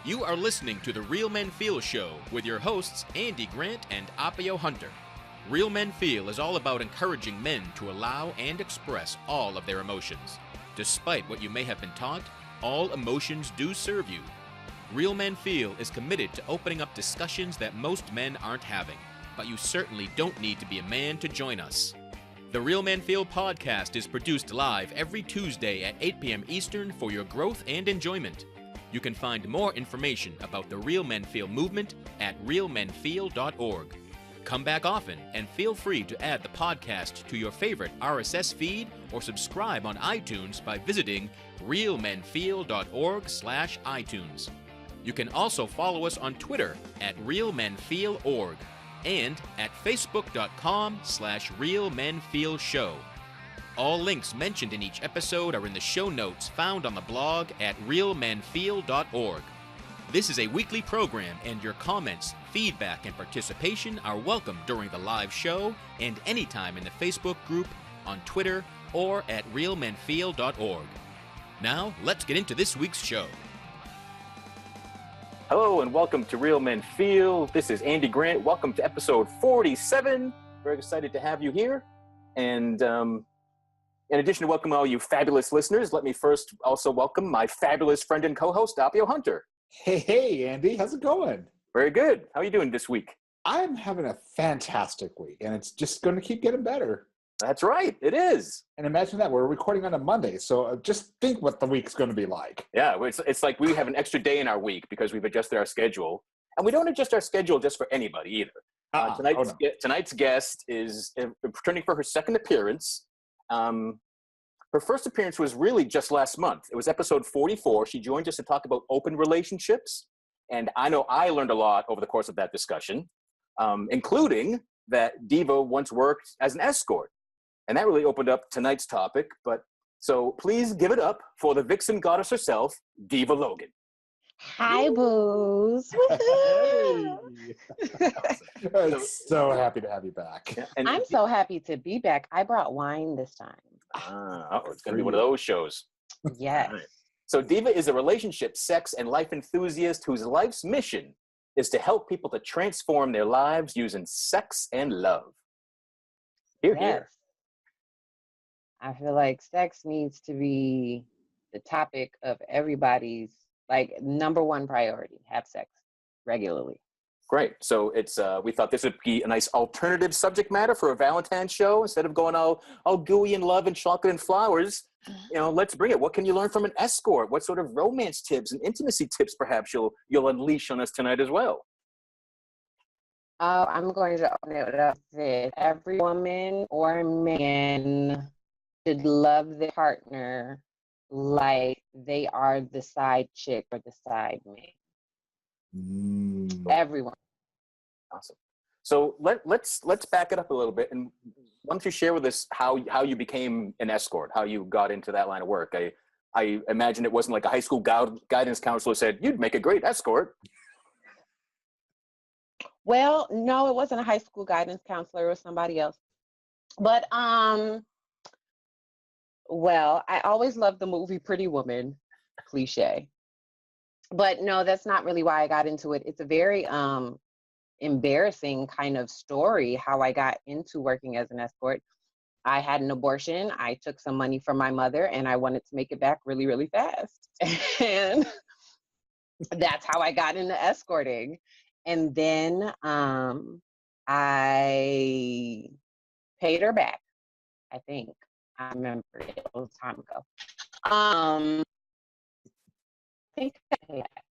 You are listening to the Real Men Feel Show with your hosts, Andy Grant and Appio Hunter. Real Men Feel is all about encouraging men to allow and express all of their emotions. Despite what you may have been taught, all emotions do serve you. Real Men Feel is committed to opening up discussions that most men aren't having, but you certainly don't need to be a man to join us. The Real Men Feel podcast is produced live every Tuesday at 8 p.m. Eastern for your growth and enjoyment. You can find more information about the Real Men Feel movement at realmenfeel.org. Come back often and feel free to add the podcast to your favorite RSS feed or subscribe on iTunes by visiting realmenfeel.org/iTunes. You can also follow us on Twitter at realmenfeel.org and at facebook.com/realmenfeelshow. All links mentioned in each episode are in the show notes found on the blog at realmenfeel.org. This is a weekly program, and your comments, feedback, and participation are welcome during the live show and anytime in the Facebook group, on Twitter, or at realmenfeel.org. Now, let's get into this week's show. Hello, and welcome to Real Men Feel. This is Andy Grant. Welcome to episode 47. Very excited to have you here. And in addition to welcoming all you fabulous listeners, let me first also welcome my fabulous friend and co-host, Appio Hunter. Hey, Andy. How's it going? Very good. How are you doing this week? I'm having a fantastic week, and it's just going to keep getting better. That's right. It is. And imagine that. We're recording on a Monday, so just think what the week's going to be like. Yeah, it's like we have an extra day in our week because we've adjusted our schedule. And we don't adjust our schedule just for anybody either. Tonight's guest is returning for her second appearance. Her first appearance was really just last month. It was episode 44. She joined us to talk about open relationships. And I know I learned a lot over the course of that discussion, including that Deva once worked as an escort. And that really opened up tonight's topic. So please give it up for the vixen goddess herself, Deva Logan. Hi, booze. I'm so happy to have you back. Yeah, I'm so happy to be back. I brought wine this time. It's going to be one of those shows. Yes. Right. So Deva is a relationship, sex, and life enthusiast whose life's mission is to help people to transform their lives using sex and love. Hear, hear. I feel like sex needs to be the topic of everybody's number one priority. Have sex regularly. Great. So we thought this would be a nice alternative subject matter for a Valentine's show. Instead of going all gooey and love and chocolate and flowers, let's bring it. What can you learn from an escort? What sort of romance tips and intimacy tips perhaps you'll unleash on us tonight as well? I'm going to open it up that every woman or man should love their partner like they are the side chick or the side man. Everyone. Awesome. So let's back it up a little bit, and why don't you share with us how you became an escort, how you got into that line of work? I imagine it wasn't like a high school guidance counselor said you'd make a great escort. Well, no, it wasn't a high school guidance counselor. It was somebody else. But well, I always loved the movie Pretty Woman, cliche. But no, that's not really why I got into it. It's a very embarrassing kind of story how I got into working as an escort. I had an abortion. I took some money from my mother and I wanted to make it back really, really fast. And that's how I got into escorting. And then I paid her back, I think. I remember it was time ago. I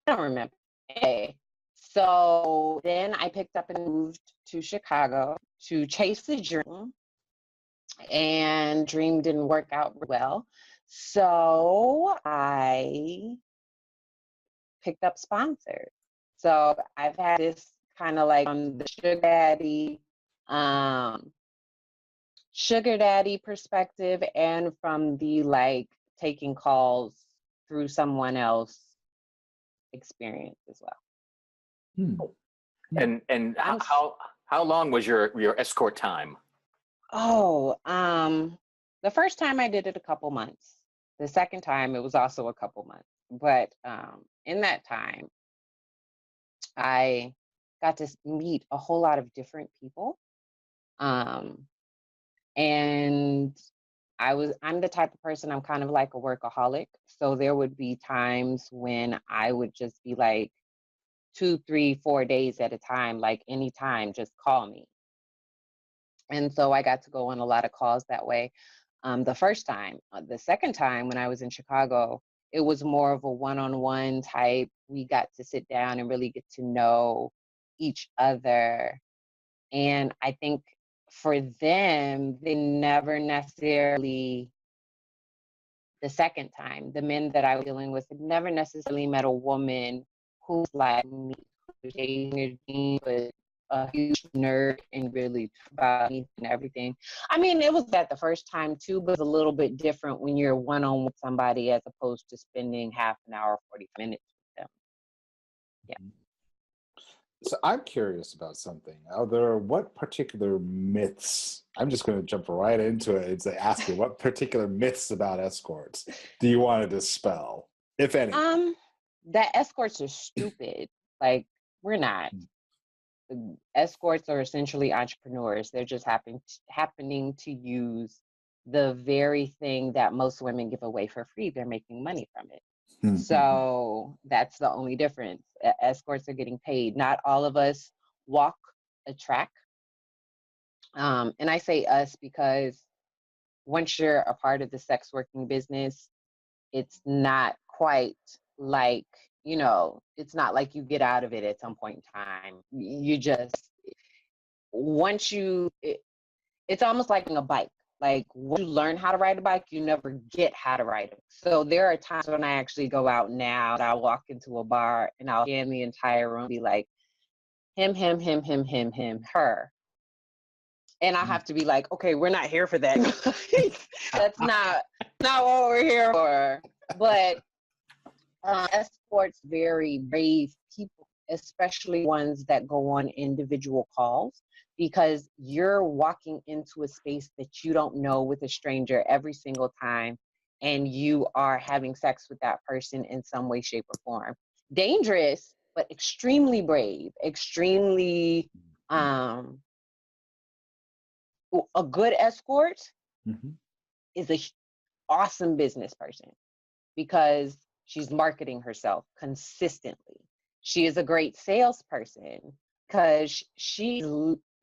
don't remember. Okay. So then I picked up and moved to Chicago to chase the dream, and dream didn't work out well. So I picked up sponsors. So I've had this kind of like on the sugar daddy perspective, and from the taking calls through someone else experience as well. And how long was your escort time? The first time I did it a couple months. The second time it was also a couple months. But in that time, I got to meet a whole lot of different people. Um, and I'm the type of person, I'm kind of like a workaholic. So there would be times when I would just be like 2, 3, 4 days at a time, like anytime, just call me. And so I got to go on a lot of calls that way. The first time. The second time when I was in Chicago, it was more of a one-on-one type. We got to sit down and really get to know each other. And I think for them, they never necessarily, the second time, the men that I was dealing with had never necessarily met a woman who's like me, who's dating a dream, but a huge nerd and really about anything and everything. I mean, it was that the first time too, but it's a little bit different when you're one-on-one with somebody as opposed to spending half an hour, 40 minutes with them. Yeah. So I'm curious about something. What particular myths? I'm just going to jump right into it and say, ask you what particular myths about escorts do you want to dispel, if any? That escorts are stupid. Like, we're not. Escorts are essentially entrepreneurs. They're just happening to use the very thing that most women give away for free. They're making money from it. So that's the only difference. Escorts are getting paid. Not all of us walk a track. And I say us because once you're a part of the sex working business, it's not quite like, it's not like you get out of it at some point in time. You just, it's almost like a bike. Like, once you learn how to ride a bike, you never get how to ride it. So there are times when I actually go out now, and I'll walk into a bar and I'll scan the entire room, be like, him, her. And I have to be like, okay, we're not here for that. That's not what we're here for. But escorts very brave people, especially ones that go on individual calls, because you're walking into a space that you don't know with a stranger every single time, and you are having sex with that person in some way, shape, or form. Dangerous, but extremely brave, extremely a good escort is an awesome business person because she's marketing herself consistently. She is a great salesperson because she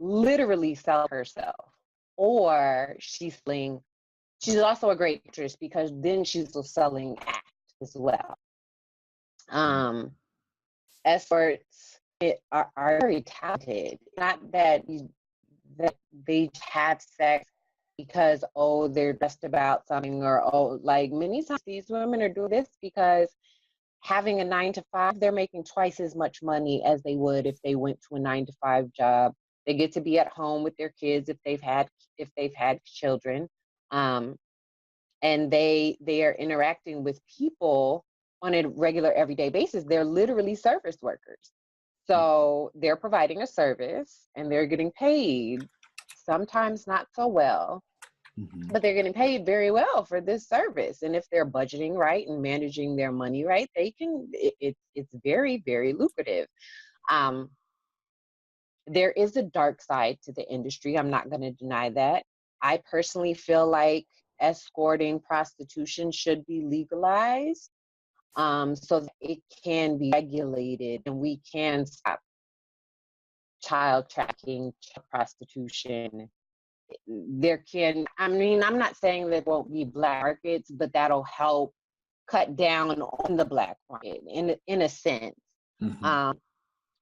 literally sells herself, or she's also a great actress because then she's selling act as well. Escorts are very talented. Not that they have sex because, they're just about something, or, like, many times these women are doing this because having a 9-to-5, they're making twice as much money as they would if they went to a 9-to-5 job. They get to be at home with their kids if they've had children. And they are interacting with people on a regular, everyday basis. They're literally service workers. So they're providing a service and they're getting paid, sometimes not so well, but they're getting paid very well for this service. And if they're budgeting right and managing their money right, it's very, very lucrative. There is a dark side to the industry. I'm not going to deny that. I personally feel like escorting prostitution should be legalized, so that it can be regulated and we can stop child trafficking, prostitution. I'm not saying there won't be black markets, but that'll help cut down on the black market in a sense.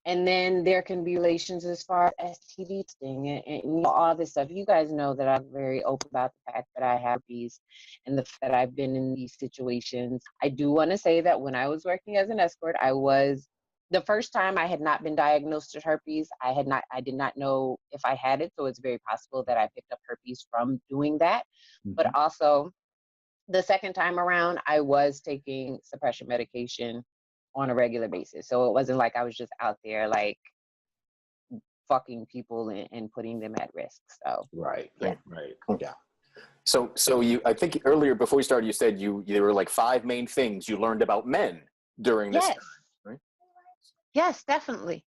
And then there can be relations as far as STD testing and all this stuff. You guys know that I'm very open about the fact that I have these and the fact that I've been in these situations. I do want to say that when I was working as an escort, the first time I had not been diagnosed with herpes. I did not know if I had it. So it's very possible that I picked up herpes from doing that. But also the second time around, I was taking suppression medication on a regular basis. So it wasn't like I was just out there like fucking people and putting them at risk. So Right. Yeah. So I think earlier before we started, you said there were like 5 main things you learned about men during this time, right? Yes, definitely.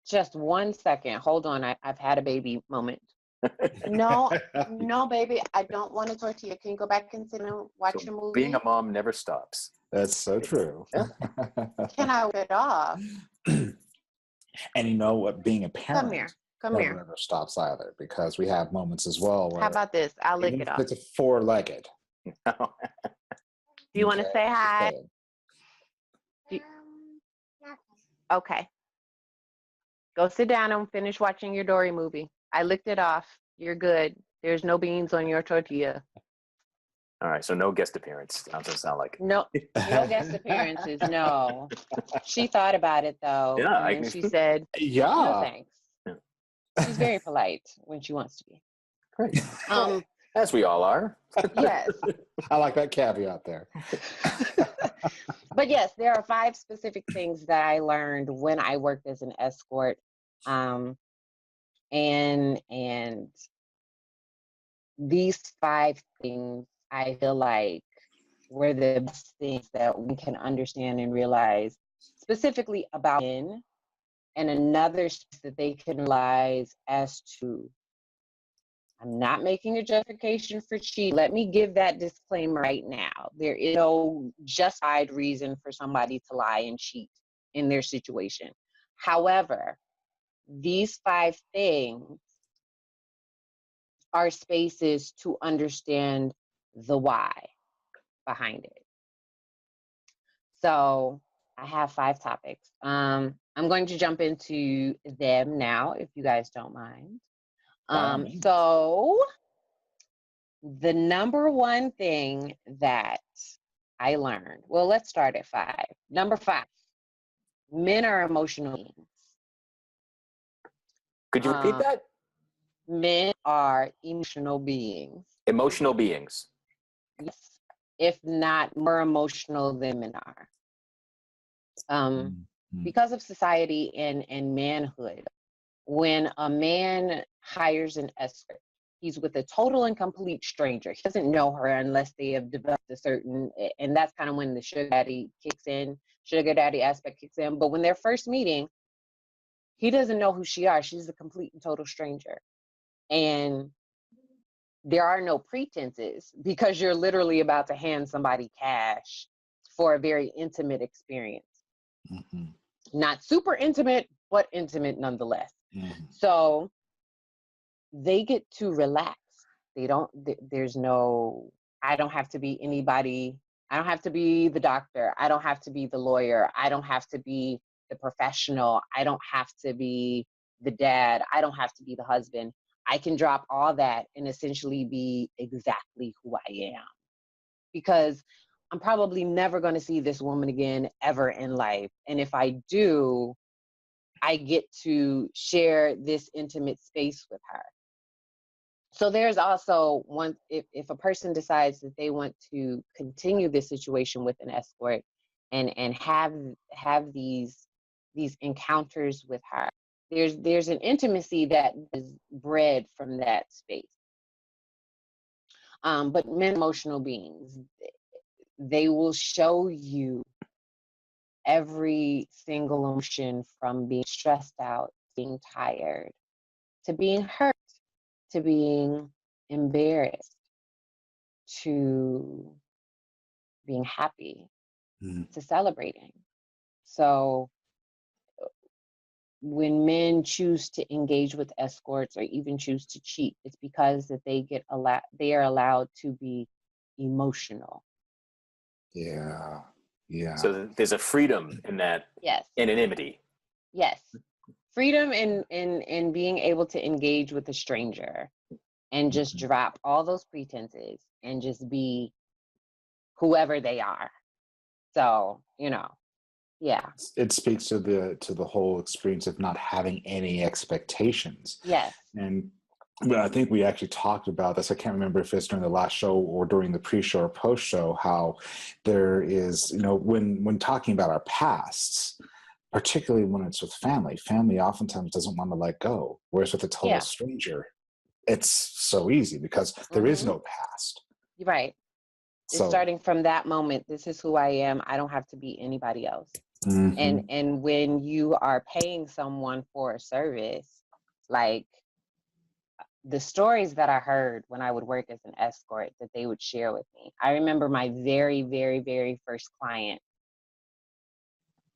Just 1 second. Hold on. I've had a baby moment. No, no, baby, I don't want a tortilla. Can you go back and sit and watch So your movie? being a mom never stops. That's so true. Yeah. Can I whip it off? And you know what? Being a parent Come here. Come never here. ever stops either, because we have moments as well where How about this? I'll lick even it if off. it's a four-legged. Do you want to say hi? Okay. Okay. Go sit down and finish watching your Dory movie. I licked it off. You're good. There's no beans on your tortilla. All right, so no guest appearance. Doesn't sound like it. No guest appearances. No. She thought about it though. Yeah, And then she said, no Yeah. thanks. Yeah. She's very polite when she wants to be. Great. Um, As we all are. yes. I like that caveat there. But yes, there are 5 specific things that I learned when I worked as an escort. And these 5 things I feel like were the best things that we can understand and realize specifically about men, and another that they can realize as to, I'm not making a justification for cheating. Let me give that disclaimer right now. There is no justified reason for somebody to lie and cheat in their situation. However, these 5 things are spaces to understand the why behind it. So I have 5 topics. I'm going to jump into them now, if you guys don't mind. So the number one thing that I learned, well, let's start at 5. Number 5, men are emotional beings. Could you repeat that? Men are emotional beings. Emotional beings. Yes, if not more emotional than men are. Because of society and manhood, when a man hires an escort, he's with a total and complete stranger. He doesn't know her unless they have developed a certain, and that's kind of when the sugar daddy aspect kicks in. But when they're first meeting, he doesn't know who she are. She's a complete and total stranger. And there are no pretenses, because you're literally about to hand somebody cash for a very intimate experience. Mm-hmm. Not super intimate, but intimate nonetheless. Mm-hmm. So they get to relax. I don't have to be anybody. I don't have to be the doctor. I don't have to be the lawyer. I don't have to be the professional. I don't have to be the dad. I don't have to be the husband. I can drop all that and essentially be exactly who I am, because I'm probably never going to see this woman again ever in life. And if I do, I get to share this intimate space with her. So there's also one, if a person decides that they want to continue this situation with an escort and have these encounters with her, there's an intimacy that is bred from that space. But men, emotional beings, they will show you every single emotion, from being stressed out, being tired, to being hurt, to being embarrassed, to being happy, to celebrating. So when men choose to engage with escorts or even choose to cheat, it's because that they are allowed to be emotional. Yeah. So there's a freedom in that. Yes. Anonymity. Yes. Freedom in being able to engage with a stranger and just drop all those pretenses and just be whoever they are. So, yeah. It speaks to the whole experience of not having any expectations. Yes. And I think we actually talked about this. I can't remember if it's during the last show or during the pre-show or post-show, how there is, when talking about our pasts, particularly when it's with family oftentimes doesn't want to let go. Whereas with a total stranger, it's so easy because there is no past. Right. So, it's starting from that moment. This is who I am. I don't have to be anybody else. Mhm. And when you are paying someone for a service, like the stories that I heard when I would work as an escort that they would share with me. I remember my very, very, very first client.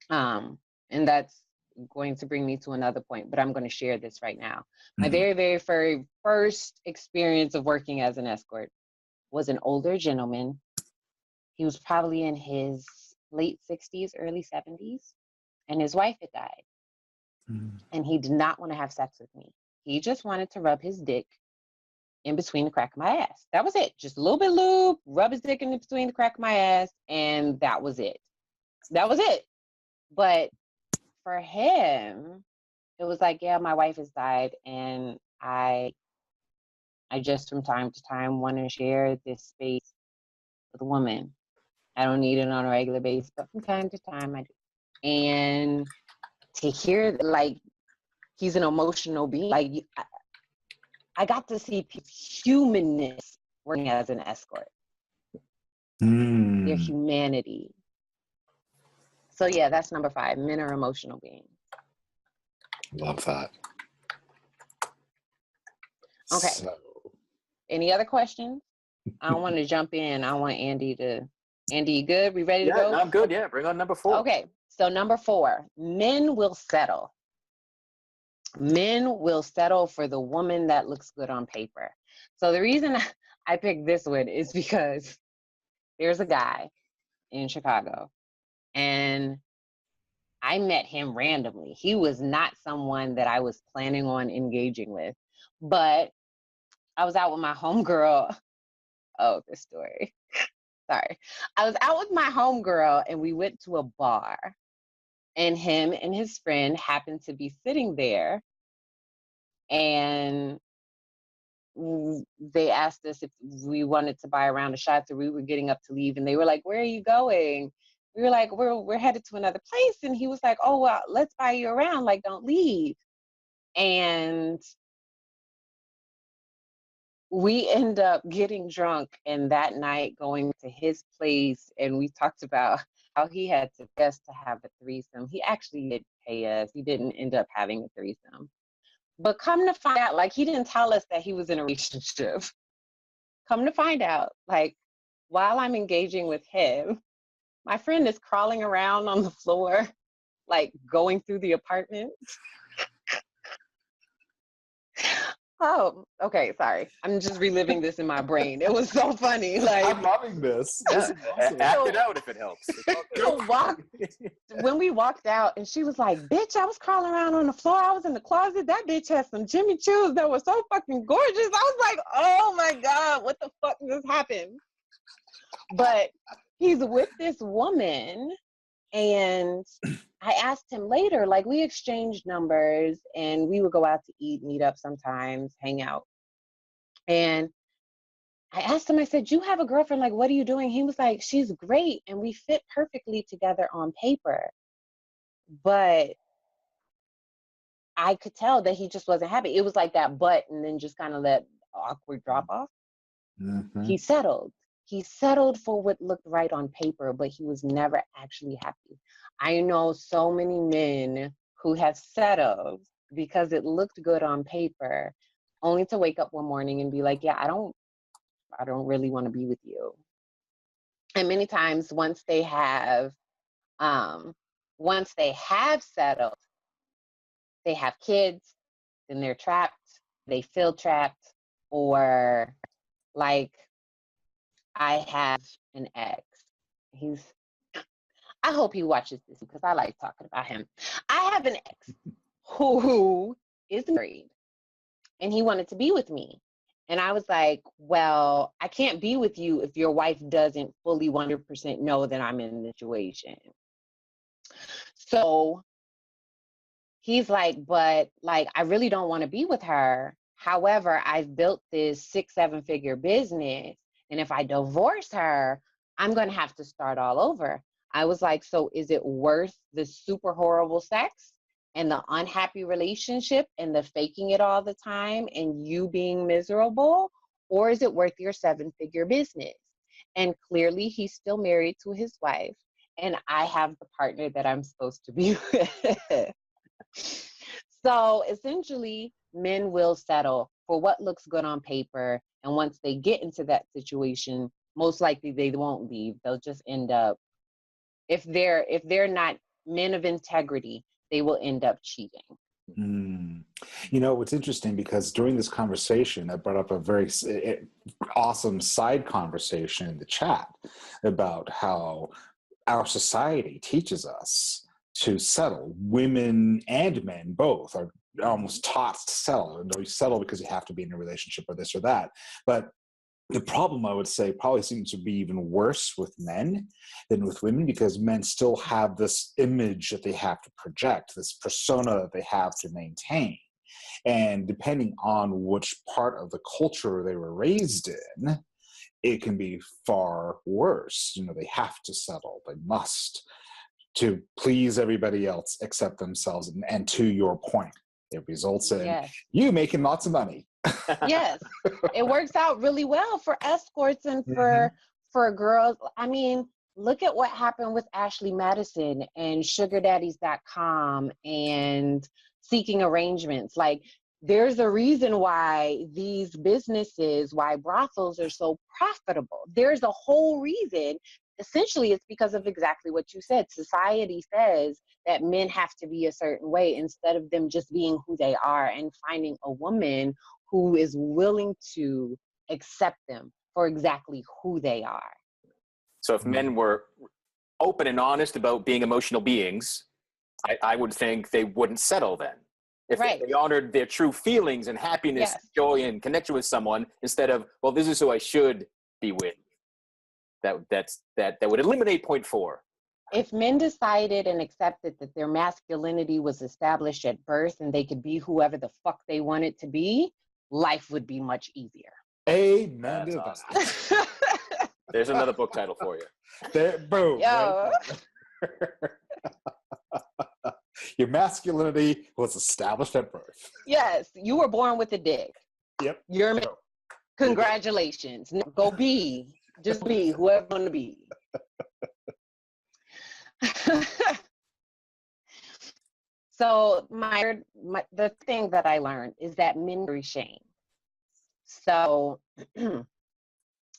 And that's going to bring me to another point, but I'm going to share this right now. My Mhm. very, very first experience of working as an escort was an older gentleman. He was probably in his late 60s, early 70s, and his wife had died. Mhm. And he did not want to have sex with me. He just wanted to rub his dick in between the crack of my ass. That was it. Just a little bit of lube, rub his dick in between the crack of my ass, and that was it. That was it. But for him, it was like, yeah, my wife has died, and I just from time to time want to share this space with a woman. I don't need it on a regular basis, but from time to time I do. And to hear like he's an emotional being, like I got to see humanness working as an escort, their Mm. humanity. So yeah, that's number 5. Men are emotional beings. Love that. Okay. So, Any other questions? I don't want to jump in. I want Andy to. Andy, you good? We ready to Yeah, go? no, I'm good. Yeah, bring on number 4. Okay. So number 4, men will settle. Men will settle for the woman that looks good on paper. So the reason I picked this one is because there's a guy in Chicago, and I met him randomly. He was not someone that I was planning on engaging with, but I was out with my homegirl. Oh, this story. Sorry. I was out with my homegirl and we went to a bar, and him and his friend happened to be sitting there, and they asked us if we wanted to buy a round of shots, or we were getting up to leave, and they were like, "Where are you going?" We were like, we're headed to another place. And he was like, "Oh, well, let's buy you around, like, don't leave." And we end up getting drunk, and that night going to his place, and we talked about how he had to pay us to have a threesome. He actually did pay us. He didn't end up having a threesome. But come to find out, like, he didn't tell us that he was in a relationship. Come to find out, like, while I'm engaging with him, my friend is crawling around on the floor, like going through the apartment. Oh, okay, sorry. I'm just reliving this in my brain. It was so funny. Like, I'm loving this. This Yeah, is awesome. act it out if it helps. when we walked out, and she was like, "Bitch, I was crawling around on the floor. I was in the closet. That bitch had some Jimmy Choos that were so fucking gorgeous." I was like, "Oh my God, what the fuck just happened?" But he's with this woman, and I asked him later, like, we exchanged numbers, and we would go out to eat, meet up sometimes, hang out. And I asked him, I said, "You have a girlfriend, like, what are you doing?" He was like, "She's great, and we fit perfectly together on paper." But I could tell that he just wasn't happy. It was like that but, and then just kind of that awkward drop off. Mhm. He settled. He settled for what looked right on paper, but he was never actually happy. I know so many men who have settled because it looked good on paper, only to wake up one morning and be like, "Yeah, I don't really want to be with you." And many times once they have settled, they have kids, then they're trapped, they feel trapped, or like I have an ex. He's I hope he watches this because I like talking about him. I have an ex who is married, and he wanted to be with me. And I was like, "Well, I can't be with you if your wife doesn't fully 100% know that I'm in the situation." So he's like, "But like, I really don't want to be with her. However, I've built this 6, 7 figure business. And if I divorce her, I'm going to have to start all over." I was like, "So is it worth the super horrible sex and the unhappy relationship and the faking it all the time and you being miserable? Or is it worth your 7 figure business?" And clearly he's still married to his wife. and I have the partner that I'm supposed to be with. So essentially, men will settle for what looks good on paper. And once they get into that situation, most likely they won't leave. They'll just end up, if they're not men of integrity, they will end up cheating. Mm. You know, what's interesting, because during this conversation, I brought up a very awesome side conversation in the chat about how our society teaches us to settle. Women and men both are almost taught to settle. And you settle because you have to be in a relationship or this or that. But the problem, I would say, probably seems to be even worse with men than with women, because men still have this image that they have to project, this persona that they have to maintain. And depending on which part of the culture they were raised in, it can be far worse. You know, they have to settle, they must, to please everybody else except themselves. And to your point, it results in you making lots of money. Yes, it works out really well for escorts and for girls. I mean, look at what happened with Ashley Madison and sugardaddies.com and seeking arrangements. Like, there's a reason why these businesses, why brothels are so profitable. There's a whole reason. Essentially, it's because of exactly what you said. Society says that men have to be a certain way instead of them just being who they are, and finding a woman who is willing to accept them for exactly who they are. So if men were open and honest about being emotional beings, I would think they wouldn't settle then. If they honored their true feelings and happiness, joy, and connection with someone, instead of, well, this is who I should be with. That would eliminate point 4. If men decided and accepted that their masculinity was established at birth and they could be whoever the fuck they wanted to be, life would be much easier. Amen. That's awesome. There's another book title for you. There, boom. Yo. Right. Your masculinity was established at birth. Yes, you were born with a dick. Yep. You're congratulations. Go be. Just be whoever you want to be. So the thing that I learned is that men carry shame. So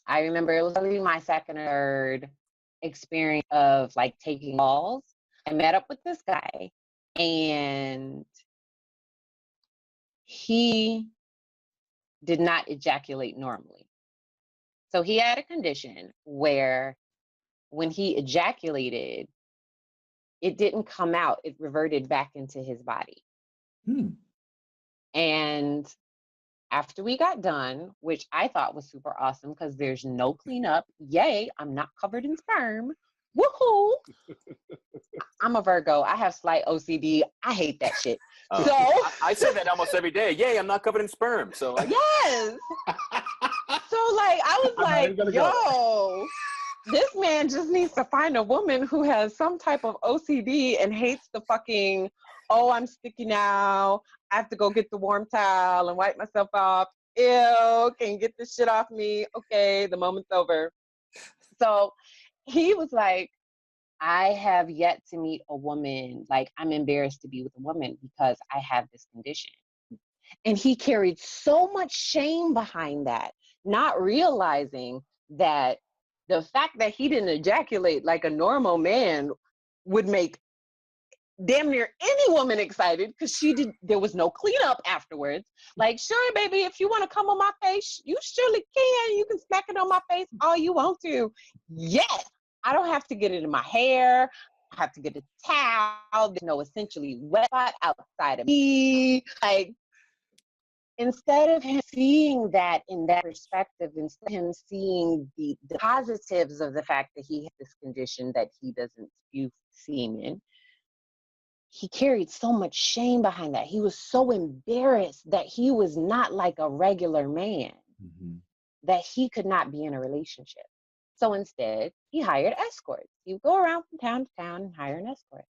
I remember it was probably my second or third experience of like taking calls. I met up with this guy, and he did not ejaculate normally. So he had a condition where when he ejaculated, it didn't come out. It reverted back into his body. And after we got done, which I thought was super awesome because there's no cleanup. Yay, I'm not covered in sperm. Woohoo! I'm a Virgo. I have slight OCD. I hate that shit. So I say that almost every day. Yay, I'm not covered in sperm. So yes. So like I was like, yo, this man just needs to find a woman who has some type of OCD and hates the fucking, oh, I'm sticky now. I have to go get the warm towel and wipe myself off. Ew, can you get this shit off me? Okay, the moment's over. So he was like, I have yet to meet a woman. Like, I'm embarrassed to be with a woman because I have this condition. And he carried so much shame behind that, not realizing that the fact that he didn't ejaculate like a normal man would make damn near any woman excited, because there was no cleanup afterwards. Like, sure, baby, if you want to come on my face, you surely can. You can smack it on my face all you want to. Yes, I don't have to get it in my hair. I have to get a towel. There's no essentially wet spot outside of me. Like, instead of him seeing that in that perspective, instead of him seeing the positives of the fact that he has this condition that he doesn't spew semen, he carried so much shame behind that. He was so embarrassed that he was not like a regular man, that he could not be in a relationship. So instead, he hired escorts. He would go around from town to town and hire an escort.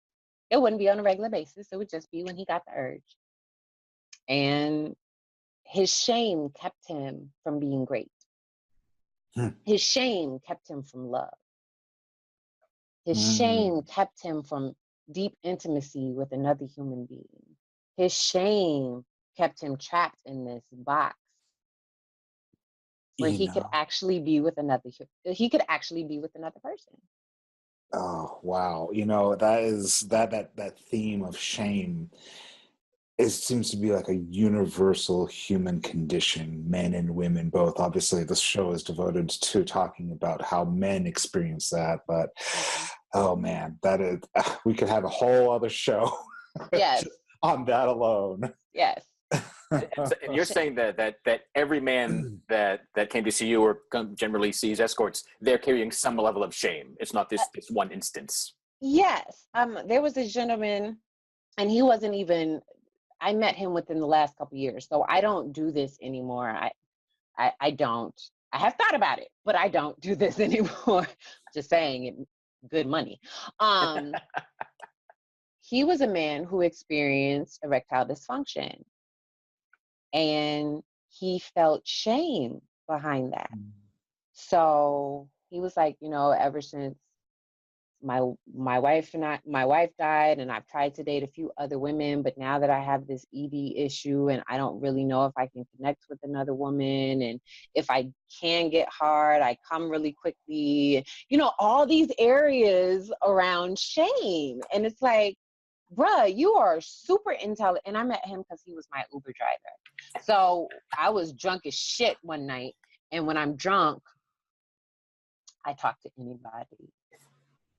It wouldn't be on a regular basis. It would just be when he got the urge. And his shame kept him from being great. His shame kept him from love. His shame kept him from deep intimacy with another human being. His shame kept him trapped in this box where he could actually be with another person. Oh, wow. You know, that is that theme of shame. It seems to be like a universal human condition, men and women both. Obviously, this show is devoted to talking about how men experience that, but oh man, that is, we could have a whole other show Yes. on that alone. Yes. And you're saying that every man that came to see you or generally sees escorts, they're carrying some level of shame. It's not this one instance. Yes. There was a gentleman, and he wasn't even. I met him within the last couple of years, so I don't do this anymore. I don't. I have thought about it, but I don't do this anymore. Just saying, it good money. He was a man who experienced erectile dysfunction, and he felt shame behind that. So he was like, ever since my wife died, and I've tried to date a few other women, but now that I have this ED issue and I don't really know if I can connect with another woman, and if I can get hard, I come really quickly, all these areas around shame. And it's like, bruh, you are super intelligent. And I met him because he was my Uber driver. So I was drunk as shit one night, and when I'm drunk, I talk to anybody.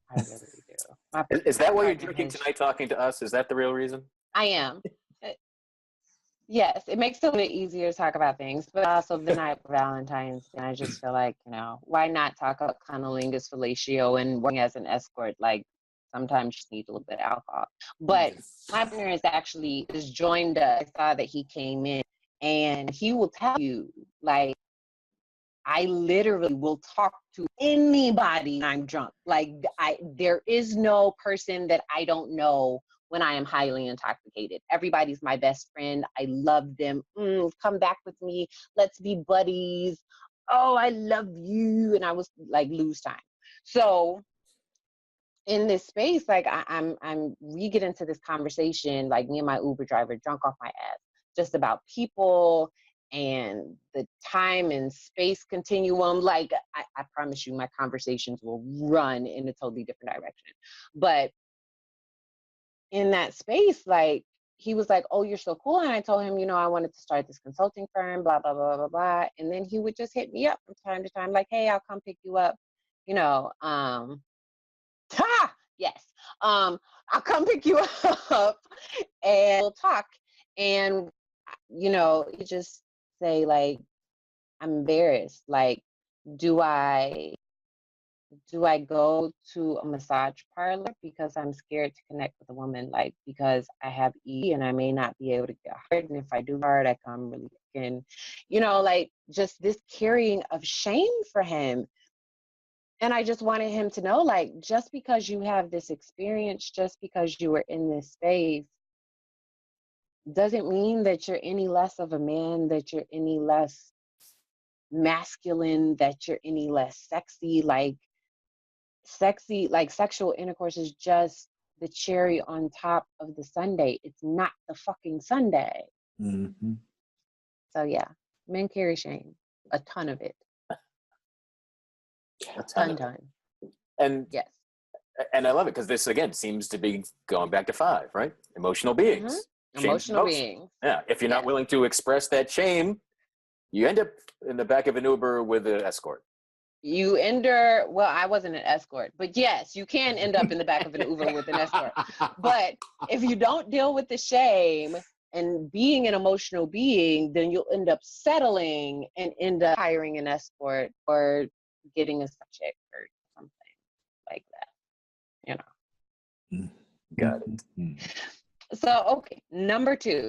I really do. Is that why you're drinking tonight, talking to us? Is that the real reason? I am. Yes, it makes it a little bit easier to talk about things, but also the night of Valentine's, and I just feel like, why not talk about cunnilingus, fellatio, and working as an escort? Like, sometimes you just need a little bit of alcohol. But my partner is joined us. I saw that he came in, and he will tell you, like, I literally will talk to anybody when I'm drunk. Like, there is no person that I don't know when I am highly intoxicated. Everybody's my best friend. I love them. Come back with me. Let's be buddies. Oh, I love you. And I was like, lose time. So in this space, like we get into this conversation, like me and my Uber driver, drunk off my ass, just about people and the time and space continuum. Like, I promise you, my conversations will run in a totally different direction. But in that space, like, he was like, oh, you're so cool. And I told him, I wanted to start this consulting firm, blah, blah, blah, blah, blah. And then he would just hit me up from time to time, like, hey, I'll come pick you up. Yes. I'll come pick you up and we'll talk. And, you just say, like, I'm embarrassed. Like, do I go to a massage parlor because I'm scared to connect with a woman, like, because I have E and I may not be able to get hard, and if I do hard, I come really quick, and like, just this carrying of shame for him. And I just wanted him to know, like, just because you have this experience, just because you were in this space, doesn't mean that you're any less of a man, that you're any less masculine, that you're any less sexy. Like, sexual intercourse is just the cherry on top of the sundae. It's not the fucking sundae. Mm-hmm. So yeah, men carry shame, a ton of it. A ton. And yes, and I love it because this again seems to be going back to 5, right? Emotional beings. Mm-hmm. Emotional beings. Yeah. If you're not willing to express that shame, you end up in the back of an Uber with an escort. Well, I wasn't an escort, but yes, you can end up in the back of an Uber with an escort. But if you don't deal with the shame and being an emotional being, then you'll end up settling and end up hiring an escort or getting a chick or something like that. Got it. So, okay, number 2,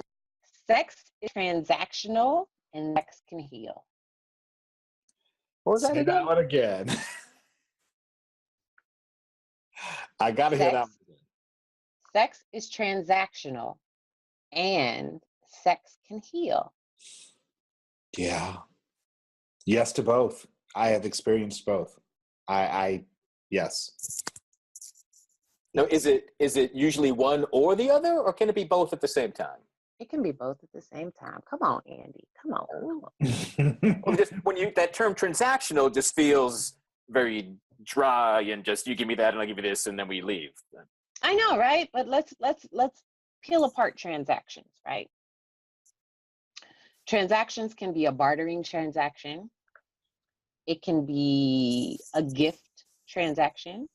sex is transactional and sex can heal. What was that Say again? that one again. I gotta hear that one again. Sex is transactional and sex can heal. Yeah. Yes to both. I have experienced both. Yes. No, is it usually one or the other, or can it be both at the same time? It can be both at the same time. Come on, Andy. Come on. Well, just when that term transactional just feels very dry and just you give me that and I'll give you this and then we leave. I know, right? But let's peel apart transactions, right? Transactions can be a bartering transaction. It can be a gift transaction.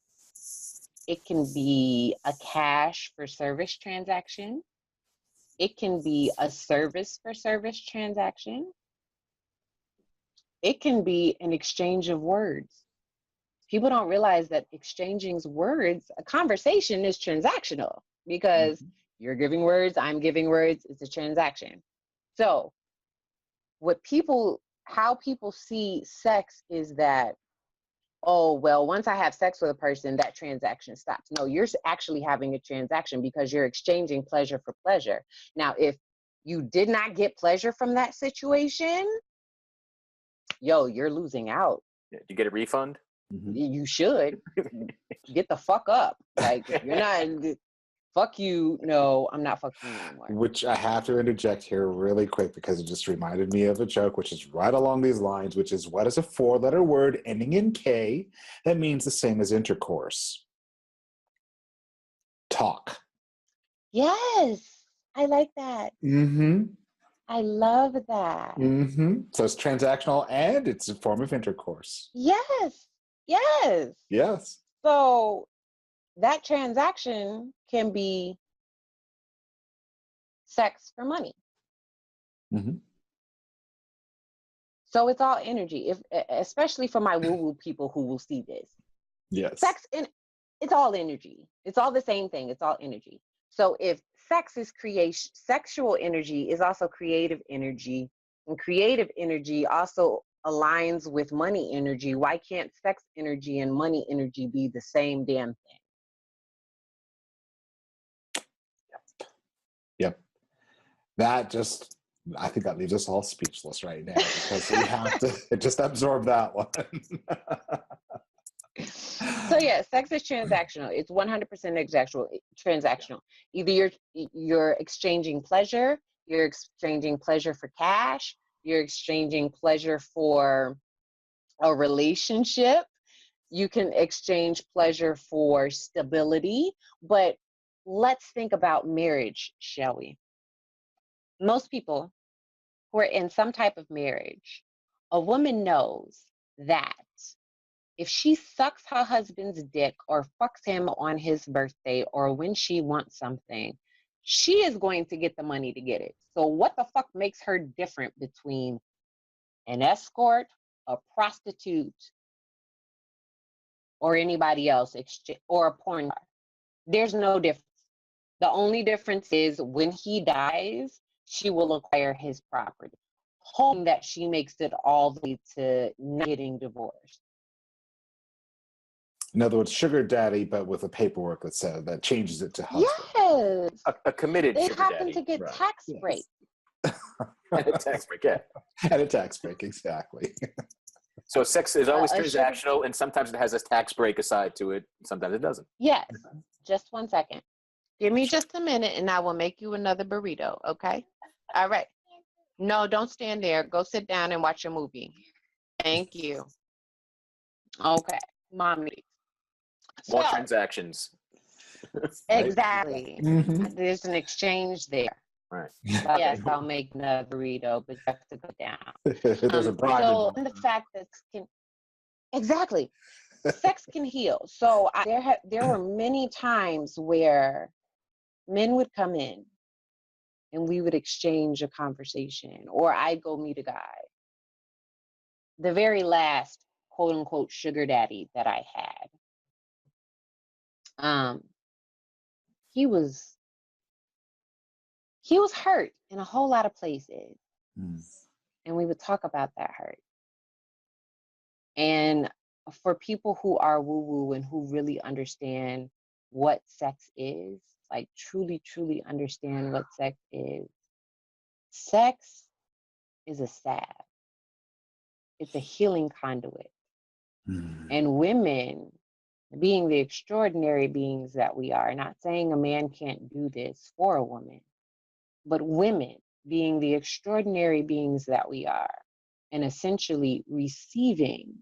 It can be a cash for service transaction. It can be a service for service transaction. It can be an exchange of words. People don't realize that exchanging words, a conversation is transactional because you're giving words, I'm giving words, it's a transaction. So how people see sex is that, oh, well, once I have sex with a person, that transaction stops. No, you're actually having a transaction because you're exchanging pleasure for pleasure. Now, if you did not get pleasure from that situation, you're losing out. You get a refund? You should. Get the fuck up. Like, you're not, fuck you. No, I'm not fucking you anymore. Which I have to interject here really quick because it just reminded me of a joke, which is right along these lines, which is, what is a 4-letter word ending in K that means the same as intercourse? Talk. Yes, I like that. I love that. So it's transactional and it's a form of intercourse. Yes. So that transaction can be sex for money. So it's all energy. Especially for my woo-woo people who will see this. Yes. Sex, it's all energy. It's all the same thing. It's all energy. So if sex is creation, sexual energy is also creative energy, and creative energy also aligns with money energy. Why can't sex energy and money energy be the same damn thing? Yep. That just, I think that leaves us all speechless right now because we have to just absorb that one. So yeah, sex is transactional. It's 100% transactional. Either you're exchanging pleasure, you're exchanging pleasure for cash, you're exchanging pleasure for a relationship. You can exchange pleasure for stability, but let's think about marriage, shall we? Most people who are in some type of marriage, a woman knows that if she sucks her husband's dick or fucks him on his birthday or when she wants something, she is going to get the money to get it. So what the fuck makes her different between an escort, a prostitute, or anybody else, or a porn star? There's no difference. The only difference is when he dies, she will acquire his property, hoping that she makes it all the way to not getting divorced. In other words, sugar daddy, but with a paperwork that says that changes it to husband. Yes. A committed they sugar happen daddy. to get tax break. And a tax break, yeah. And a tax break, exactly. So sex is always transactional, and sometimes it has a tax break aside to it. Sometimes it doesn't. Yes. Just 1 second. Give me just a minute, and I will make you another burrito, okay? All right. No, don't stand there. Go sit down and watch a movie. Thank you. Okay. Mommy. More transactions. Exactly. There's an exchange there. Right. But yes, I'll make another burrito, but you have to go down. There's a bribe. So, and the fact that exactly, sex can heal. So there were many times where men would come in and we would exchange a conversation, or I'd go meet a guy. The very last quote unquote sugar daddy that I had, he was hurt in a whole lot of places. And we would talk about that hurt. And for people who are woo-woo and who really understand what sex is, like truly, truly understand what sex is a salve. It's a healing conduit. And women being the extraordinary beings that we are, not saying a man can't do this for a woman, but women being the extraordinary beings that we are, and essentially receiving,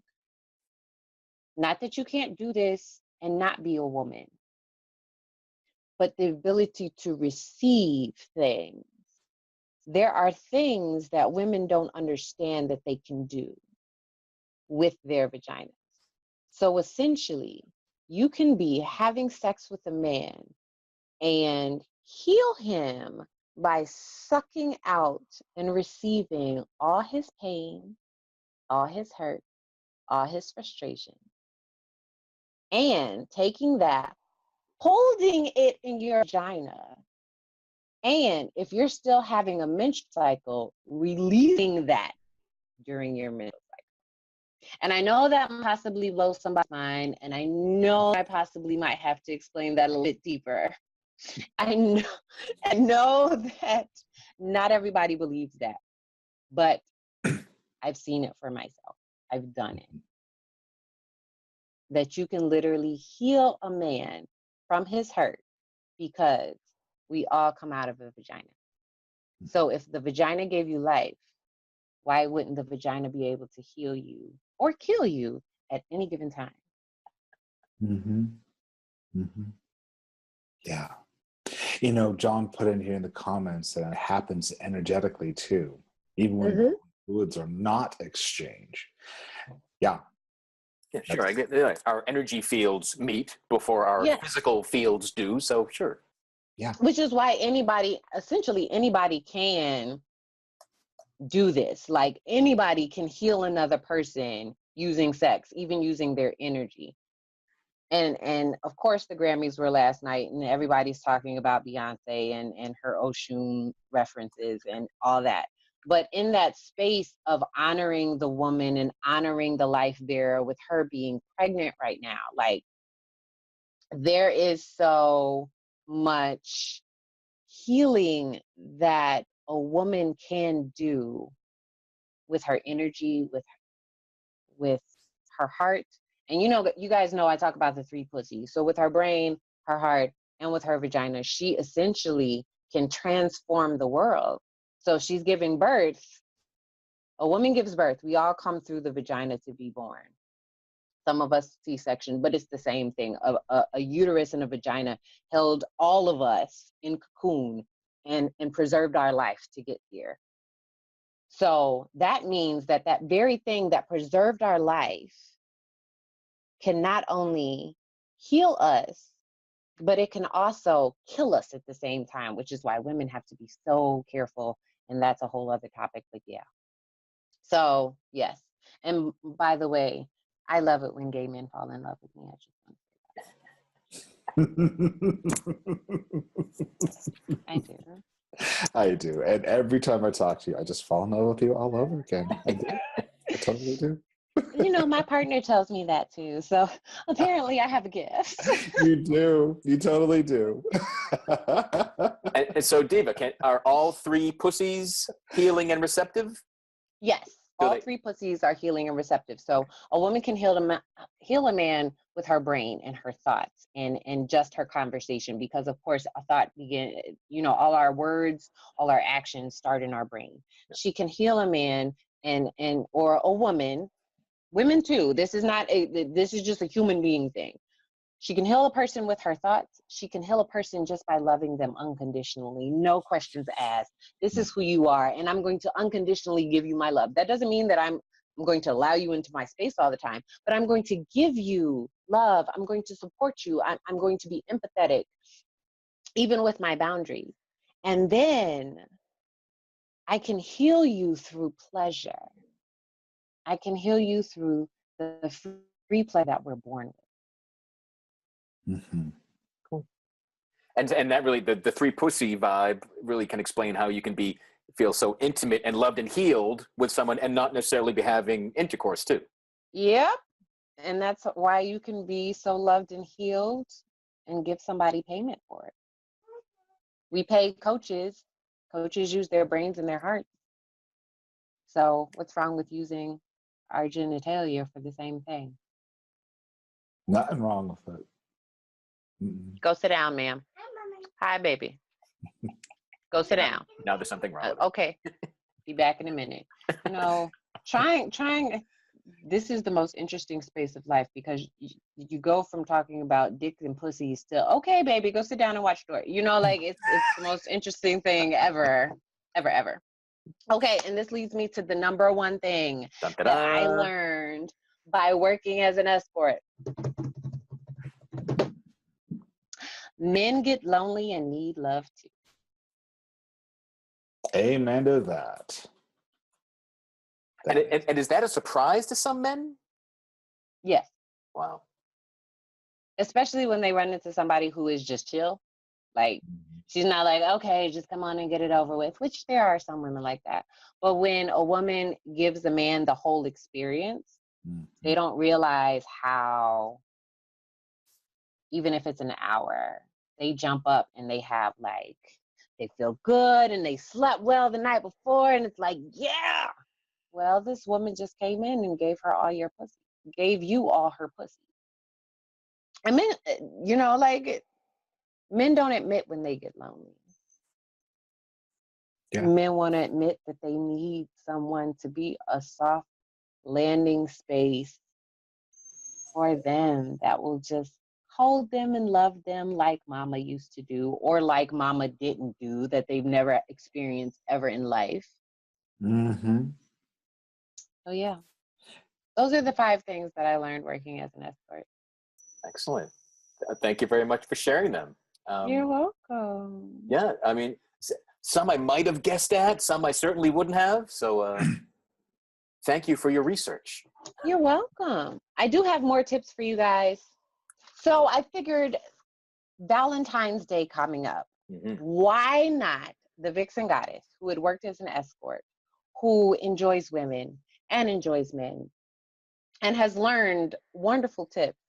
not that you can't do this and not be a woman, but the ability to receive things. There are things that women don't understand that they can do with their vaginas. So essentially, you can be having sex with a man and heal him by sucking out and receiving all his pain, all his hurt, all his frustration, and taking that, holding it in your vagina, and if you're still having a menstrual cycle, releasing that during your menstrual cycle. And I know that possibly blows somebody's mind, and I know I possibly might have to explain that a little bit deeper. I know that not everybody believes that, but I've seen it for myself. I've done it. That you can literally heal a man from his hurt, because we all come out of a vagina. So if the vagina gave you life, why wouldn't the vagina be able to heal you or kill you at any given time? Mm-hmm. Mm-hmm. Yeah. You know, John put in here in the comments that it happens energetically too, even when fluids are not exchanged. Yeah. Yeah, sure. I get it. Our energy fields meet before our physical fields do. So sure. Yeah. Which is why essentially anybody can do this. Like anybody can heal another person using sex, even using their energy. And of course the Grammys were last night, and everybody's talking about Beyonce and her Oshun references and all that. But in that space of honoring the woman and honoring the life bearer, with her being pregnant right now, like there is so much healing that a woman can do with her energy, with her heart. And you guys know I talk about the three pussies. So with her brain, her heart, and with her vagina, she essentially can transform the world. So she's giving birth. A woman gives birth. We all come through the vagina to be born. Some of us C-section, but it's the same thing. A uterus and a vagina held all of us in cocoon and preserved our life to get here. So that means that very thing that preserved our life can not only heal us, but it can also kill us at the same time, which is why women have to be so careful. And that's a whole other topic, but yeah. So yes. And by the way, I love it when gay men fall in love with me. I do. I do. And every time I talk to you, I just fall in love with you all over again. I do. I totally do. My partner tells me that too. So apparently I have a gift. You do. You totally do. And so, Deva, are all three pussies healing and receptive? Yes. All three pussies are healing and receptive. So a woman can heal a man with her brain and her thoughts and just her conversation, because of course a thought all our words, all our actions start in our brain. She can heal a man or a woman, women too. This is just a human being thing. She can heal a person with her thoughts. She can heal a person just by loving them unconditionally, no questions asked. This is who you are, and I'm going to unconditionally give you my love. That doesn't mean that I'm going to allow you into my space all the time, but I'm going to give you love. I'm going to support you. I'm going to be empathetic, even with my boundaries. And then I can heal you through pleasure. I can heal you through the free play that we're born with. Mm-hmm. Cool. And that really, the three pussy vibe really can explain how you can feel so intimate and loved and healed with someone and not necessarily be having intercourse too. Yep. And that's why you can be so loved and healed and give somebody payment for it. We pay coaches. Coaches use their brains and their hearts. So what's wrong with using our genitalia for the same thing? Nothing wrong with it. Mm-mm. Go sit down, ma'am. Hi, baby. Go sit down. Now there's something wrong with it. Okay. Be back in a minute. You know, trying. This is the most interesting space of life because you go from talking about dick and pussy still, okay, baby, go sit down and watch story. You know, like it's the most interesting thing ever. Okay, and this leads me to the number one thing that I learned by working as an escort. Men get lonely and need love too. Amen to that. And is that a surprise to some men? Yes. Wow. Especially when they run into somebody who is just chill. Like, she's not like, okay, just come on and get it over with, which there are some women like that. But when a woman gives a man the whole experience, they don't realize how, even if it's an hour, they jump up and they have like, they feel good and they slept well the night before. And it's like, yeah. Well, this woman just came in and gave her all your pussy, gave you all her pussy. I mean, you know, like, men don't admit when they get lonely. Yeah. Men want to admit that they need someone to be a soft landing space for them that will just hold them and love them like mama used to do, or like mama didn't do, that they've never experienced ever in life. Mm-hmm. So yeah, those are the 5 things that I learned working as an escort. Excellent. Thank you very much for sharing them. You're welcome. Yeah, I mean, some I might have guessed at, some I certainly wouldn't have. So thank you for your research. You're welcome. I do have more tips for you guys. So I figured Valentine's Day coming up, why not the Vixen Goddess, who had worked as an escort, who enjoys women and enjoys men, and has learned wonderful tips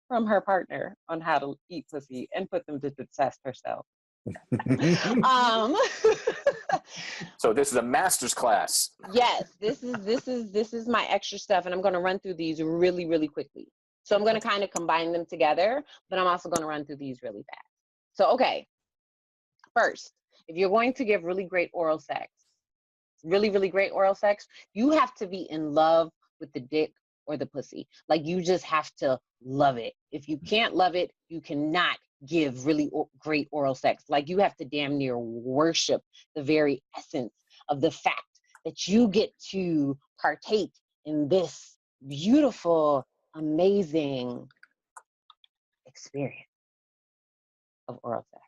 from her partner on how to eat pussy and put them to the test herself. So this is a master's class. Yes, this is my extra stuff, and I'm going to run through these really, really quickly. So I'm going to kind of combine them together, but I'm also going to run through these really fast. So, okay. First, if you're going to give really great oral sex, really, really great oral sex, you have to be in love with the dick or the pussy. Like, you just have to love it. If you can't love it, you cannot give really great oral sex. Like, you have to damn near worship the very essence of the fact that you get to partake in this beautiful, amazing experience of oral sex.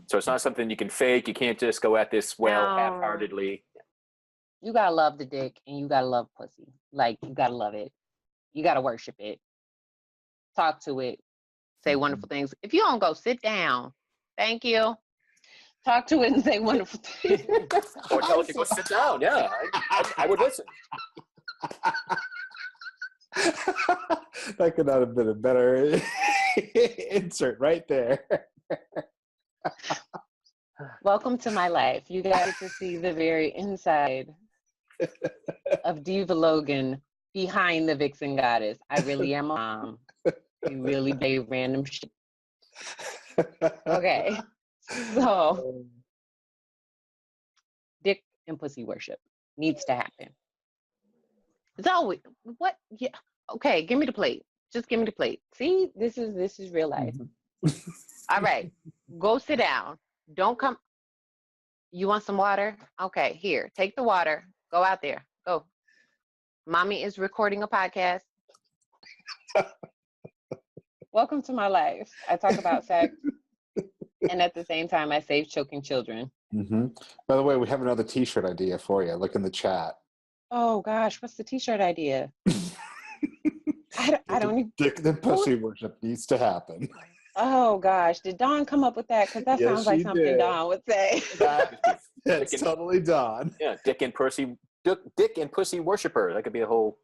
So it's not something you can fake. You can't just go at this half-heartedly. You gotta love the dick and you gotta love pussy. Like, you gotta love it. You gotta worship it. Talk to it. Say wonderful things. If you don't go, sit down. Thank you. Talk to it and say wonderful things. Or tell it to go sit down. Yeah, I would listen. That could not have been a better insert right there. Welcome to my life. You guys to see the very inside of Deva Logan behind the Vixen Goddess. I really am a mom. You really do random shit. Okay, so dick and pussy worship needs to happen. It's always what? Yeah. Okay, give me the plate. Just give me the plate. See, this is real life. All right, go sit down. Don't come. You want some water? Okay, here, take the water. Go out there. Go. Mommy is recording a podcast. Welcome to my life. I talk about sex, and at the same time, I save choking children. By the way, we have another T-shirt idea for you. Look in the chat. Oh gosh, what's the T-shirt idea? I don't even. Dick and pussy worship needs to happen. Oh gosh, did Dawn come up with that? Because that sounds like something did. Dawn would say. That's totally Dawn. Yeah, dick and pussy worshiper. That could be a whole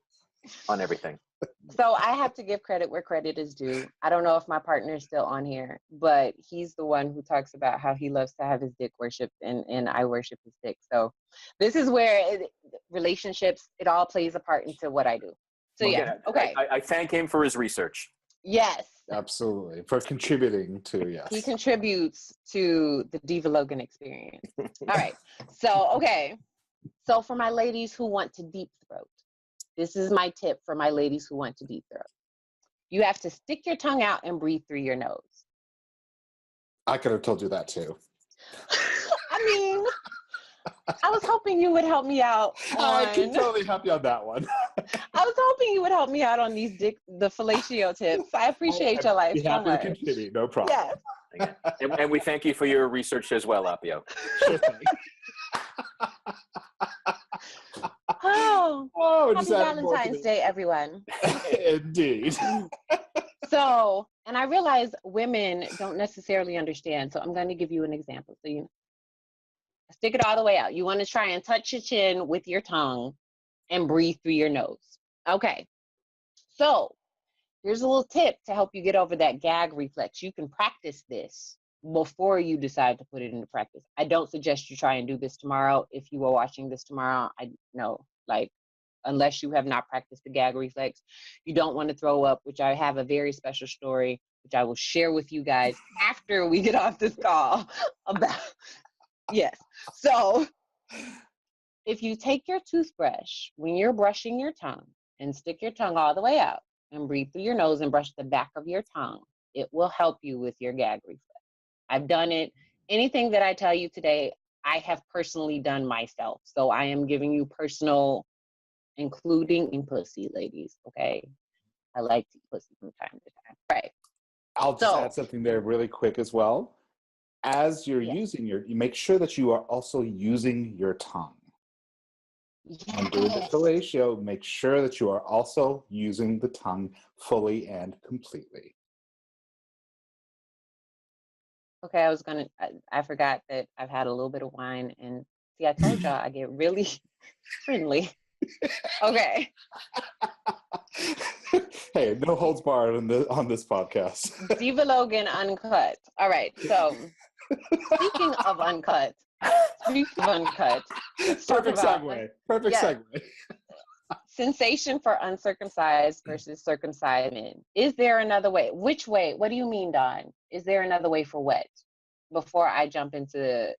on everything. So I have to give credit where credit is due. I don't know if my partner is still on here, but he's the one who talks about how he loves to have his dick worshipped, and I worship his dick. So this is where relationships, it all plays a part into what I do. So yeah, okay. I thank him for his research. Yes. Absolutely. For contributing to, yes. He contributes to the Deva Logan experience. All right. So, okay. So for my ladies who want to deep throat, this is my tip for my ladies who want to deep throat. You have to stick your tongue out and breathe through your nose. I could have told you that too. I mean, I was hoping you would help me out. I can totally help you on that one. I was hoping you would help me out on the fellatio tips. I appreciate your life so much. Happy to contribute, no problem. Yes. And we thank you for your research as well, Appio. Sure thing. Happy Valentine's Day, everyone. Indeed. So, and I realize women don't necessarily understand, so I'm going to give you an example. So you stick it all the way out. You want to try and touch your chin with your tongue and breathe through your nose. Okay. So here's a little tip to help you get over that gag reflex. You can practice this before you decide to put it into practice. I don't suggest you try and do this tomorrow. If you are watching this tomorrow, I know, like, unless you have not practiced the gag reflex, you don't want to throw up, which I have a very special story, which I will share with you guys after we get off this call about, yes. So if you take your toothbrush when you're brushing your tongue and stick your tongue all the way out and breathe through your nose and brush the back of your tongue, it will help you with your gag reflex. I've done it. Anything that I tell you today, I have personally done myself. So I am giving you personal, including in pussy, ladies, okay? I like to eat pussy from time to time. Right. I'll just add something there really quick as well. As you're using you make sure that you are also using your tongue. Yes. And doing the fellatio, make sure that you are also using the tongue fully and completely. Okay, I forgot that I've had a little bit of wine, and see, I told y'all I get really friendly. Okay. Hey, no holds barred on this podcast. Deva Logan Uncut. All right, so speaking of uncut, let's talk Perfect about segue. Perfect segue. Sensation for uncircumcised versus circumcised men. Is there another way? Which way? What do you mean, Dawn? Is there another way for what? Before I jump into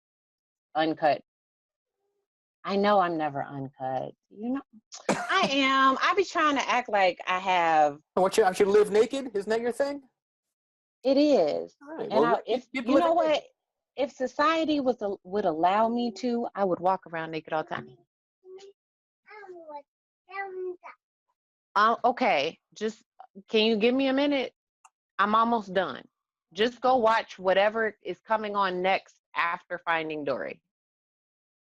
uncut. I know I'm never uncut. You know, I am. I be trying to act like I have. Aren't you live naked? Isn't that your thing? It is. All right. And Well, if you know what, if society would allow me to, I would walk around naked all the time. Okay, just can you give me a minute? I'm almost done. Just go watch whatever is coming on next after Finding Dory.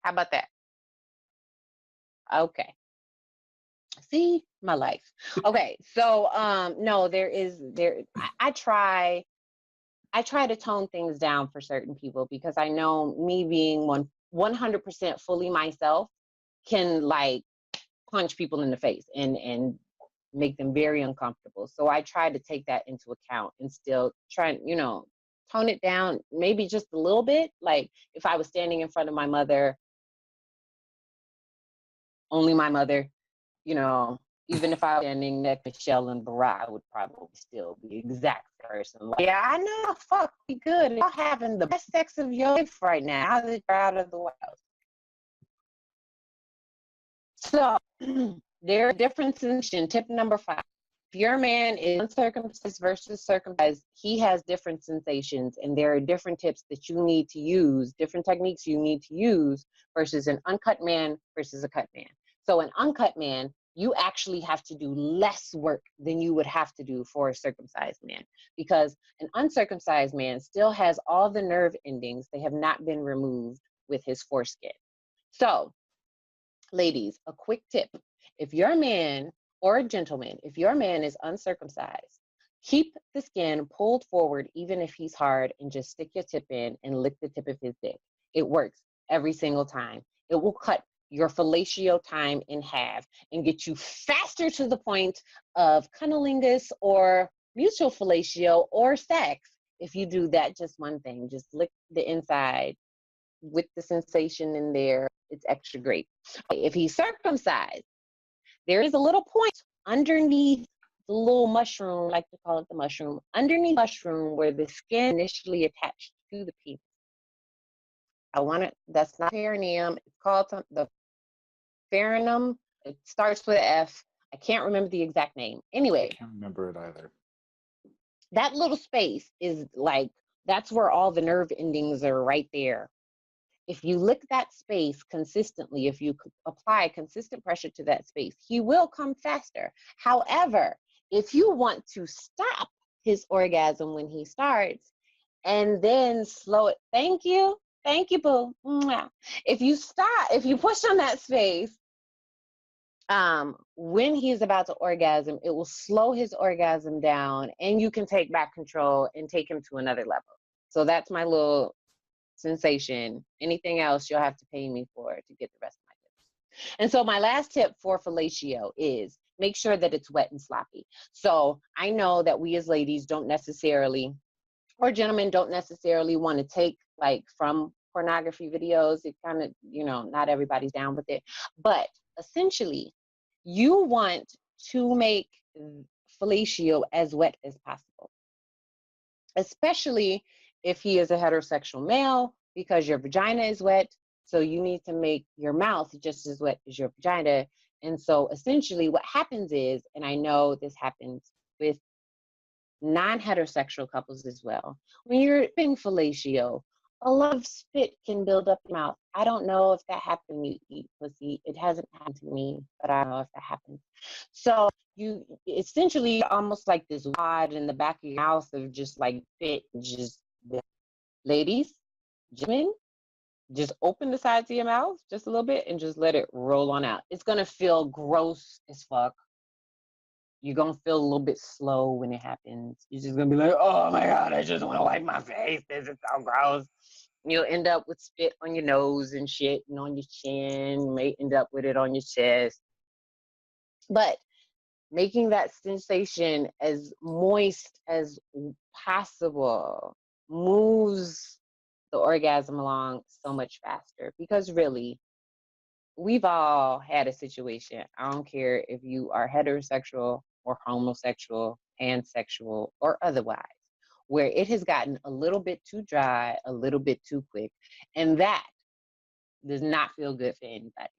How about that? Okay. See, my life. Okay, so no, I try to tone things down for certain people because I know me being 100% fully myself can like punch people in the face and make them very uncomfortable. So I try to take that into account and still try, tone it down maybe just a little bit. Like if I was standing in front of my mother, only my mother, even if I was standing next to Michelle and Barack, I would probably still be the exact person. Like, yeah, I know, fuck, be good. Y'all having the best sex of your life right now that you're out of the White House. So there are differences in tip number 5. If your man is uncircumcised versus circumcised, he has different sensations, and there are different tips that you need to use, different techniques you need to use versus an uncut man versus a cut man. So an uncut man, you actually have to do less work than you would have to do for a circumcised man, because an uncircumcised man still has all the nerve endings. They have not been removed with his foreskin. So, ladies, a quick tip. If your man or a gentleman, if your man is uncircumcised, keep the skin pulled forward even if he's hard and just stick your tip in and lick the tip of his dick. It works every single time. It will cut your fellatio time in half and get you faster to the point of cunnilingus or mutual fellatio or sex. If you do that, just one thing, just lick the inside with the sensation in there. It's extra great. If he's circumcised, there is a little point underneath the little mushroom, I like to call it the mushroom, underneath the mushroom where the skin initially attached to the penis. That's not perineum. It's called the perinum. It starts with an F. I can't remember the exact name. Anyway. I can't remember it either. That little space is like, that's where all the nerve endings are right there. If you lick that space consistently, if you apply consistent pressure to that space, he will come faster. However, if you want to stop his orgasm when he starts and then slow it, thank you, boo. If you push on that space, when he's about to orgasm, it will slow his orgasm down and you can take back control and take him to another level. So that's my little sensation. Anything else you'll have to pay me for to get the rest of my tips. And so my last tip for fellatio is make sure that it's wet and sloppy. So I know that we as ladies don't necessarily, or gentlemen don't necessarily want to take like from pornography videos. It kind of, not everybody's down with it. But essentially, you want to make fellatio as wet as possible, especially if he is a heterosexual male, because your vagina is wet. So you need to make your mouth just as wet as your vagina. And so essentially what happens is, and I know this happens with non-heterosexual couples as well, when you're in fellatio, a lot of spit can build up in your mouth. I don't know if that happened when you eat pussy. It hasn't happened to me, but I don't know if that happens. So you essentially almost like this wad in the back of your mouth of just like spit. Just, ladies, gentlemen, just open the sides of your mouth just a little bit and just let it roll on out. It's gonna feel gross as fuck. You're gonna feel a little bit slow when it happens. You're just gonna be like, oh my God, I just wanna wipe my face. This is so gross. You'll end up with spit on your nose and shit and on your chin. You may end up with it on your chest. But making that sensation as moist as possible moves the orgasm along so much faster, because really, we've all had a situation. I don't care if you are heterosexual or homosexual, pansexual, or otherwise, where it has gotten a little bit too dry, a little bit too quick, and that does not feel good for anybody.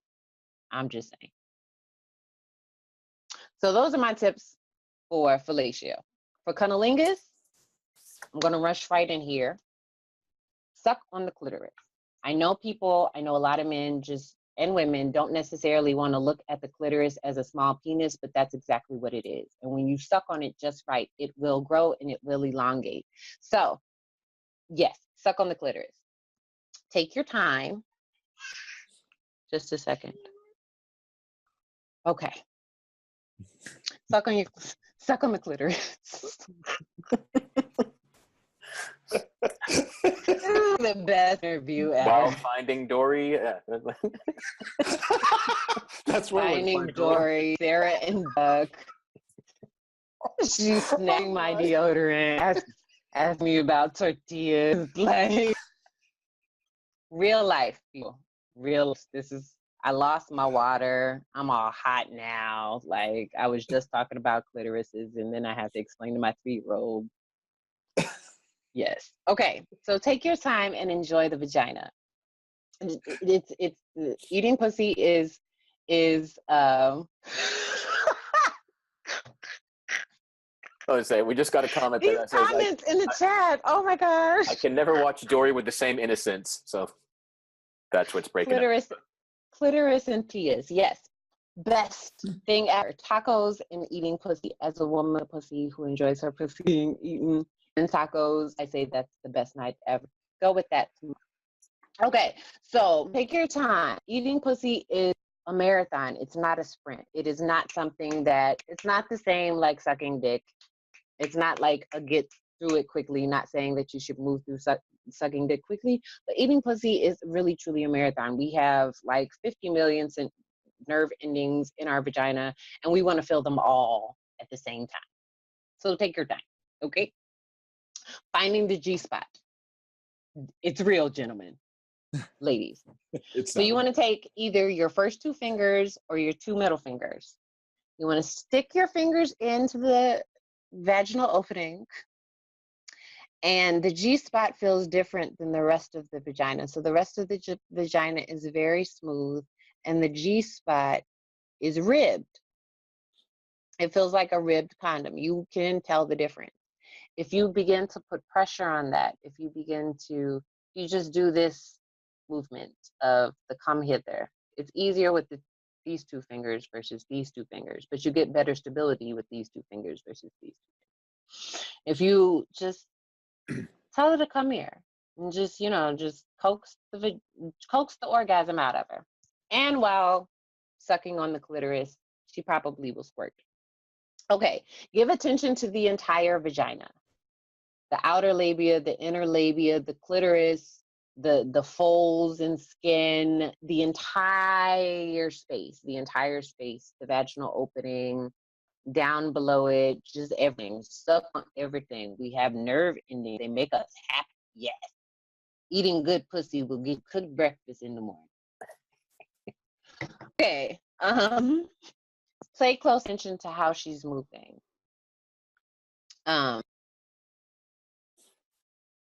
I'm just saying. So those are my tips for fellatio. For cunnilingus, I'm going to rush right in here. Suck on the clitoris. I know a lot of men and women don't necessarily want to look at the clitoris as a small penis, but that's exactly what it is. And when you suck on it just right, it will grow and it will elongate. So yes, suck on the clitoris. Take your time. Just a second. Okay. Suck on the clitoris. The best interview ever. While finding Dory. That's where Finding Dory, Sarah and Buck. She's snagging my deodorant, asked me about tortillas. Like, real life, people. I lost my water. I'm all hot now. Like, I was just talking about clitorises, and then I have to explain to my 3-year-old. Yes. Okay. So take your time and enjoy the vagina. It's eating pussy is I would say we just got a comment these that says comments in the chat. Oh my gosh. I can never watch Dory with the same innocence. So that's what's breaking clitoris and tears. Yes. Best thing ever. Tacos and eating pussy. As a woman of pussy who enjoys her pussy being eaten, and tacos, I say that's the best night ever. Go with that. Okay, so take your time. Eating pussy is a marathon. It's not a sprint. It is not something it's not the same like sucking dick. It's not like a get through it quickly, not saying that you should move through sucking dick quickly, but eating pussy is really truly a marathon. We have like 50 million nerve endings in our vagina, and we want to feel them all at the same time. So take your time, okay? Finding the G-spot. It's real, gentlemen, ladies. So you want to take either your first 2 fingers or your 2 middle fingers. You want to stick your fingers into the vaginal opening, and the G-spot feels different than the rest of the vagina. So the rest of the vagina is very smooth, and the G-spot is ribbed. It feels like a ribbed condom. You can tell the difference. If you begin to put pressure on that, if you just do this movement of the come hither, it's easier with these two fingers versus these two fingers, but you get better stability with these two fingers versus these two fingers. If you just tell her to come here and just coax the orgasm out of her, and while sucking on the clitoris, she probably will squirt. Okay, give attention to the entire vagina. The outer labia, the inner labia, the clitoris, the folds and skin, the entire space, the vaginal opening, down below it, just everything. Suck on everything. We have nerve endings. They make us happy. Yes. Eating good pussy will get cooked breakfast in the morning. Okay. Pay close attention to how she's moving.